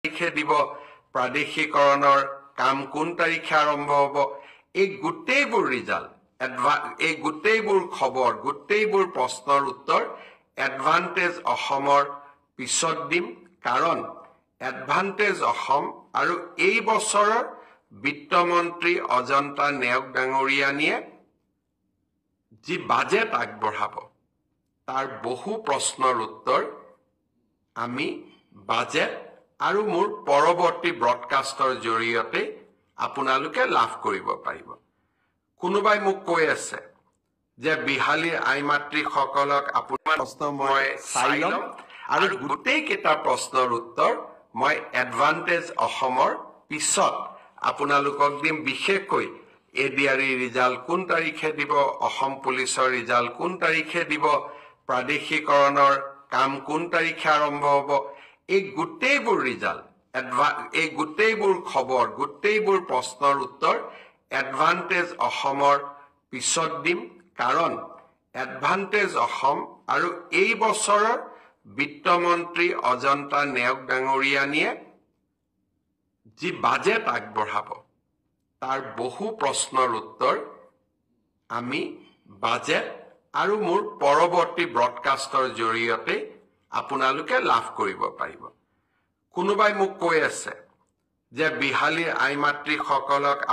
তাৰিখে দিব প্ৰাদেশিকৰণৰ কাম কোন তাৰিখে আৰম্ভ হ'ব এই গোটেইবোৰ ৰিজাল্ট এই গোটেইবোৰ খবৰ গোটেইবোৰ প্ৰশ্নৰ উত্তৰ এডভান্টেজ অসমৰ পিছত দিম কাৰণ এডভান্টেজ অসম আৰু এই বছৰৰ বিত্তমন্ত্ৰী অজন্তা নেওগ ডাঙৰীয়ানীয়ে যি বাজেট আগবঢ়াব তাৰ বহু প্ৰশ্নৰ উত্তৰ আমি বাজেট আৰু মোৰ পৰৱৰ্তী ব্ৰডকাষ্টৰ জৰিয়তে আপোনালোকে লাভ কৰিব পাৰিব কোনোবাই মোক কৈ আছে যে বিহালীৰ আইমাতৃসকলক আপোনাৰ প্ৰশ্ন মই চাই ল'ম আৰু গোটেই কেইটা প্ৰশ্নৰ উত্তৰ মই এডভান্টেজ অসমৰ পিছত আপোনালোকক দিম বিশেষকৈ এডিআৰই ৰিজাল্ট কোন তাৰিখে দিব অসম পুলিচৰ ৰিজাল্ট কোন তাৰিখে দিব প্ৰাদেশিকৰণৰ কাম কোন তাৰিখে আৰম্ভ হ'ব এই গোটেইবোৰ ৰিজাল্ট এই গোটেইবোৰ খবৰ গোটেইবোৰ প্ৰশ্নৰ উত্তৰ এডভান্টেজ অসমৰ পিছত দিম কাৰণ এডভান্টেজ অসম আৰু এই বছৰৰ বিত্তমন্ত্ৰী অজন্তা নেওগ ডাঙৰীয়ানীয়ে যি বাজেট আগবঢ়াব তাৰ বহু প্ৰশ্নৰ উত্তৰ আমি বাজেট আৰু মোৰ পৰৱৰ্তী ব্ৰডকাষ্টৰ জৰিয়তে আপোনালোকে লাভ কৰিব পাৰিব কোনোবাই মোক কৈ আছে যে বিহালীৰ আইমাতৃসকলক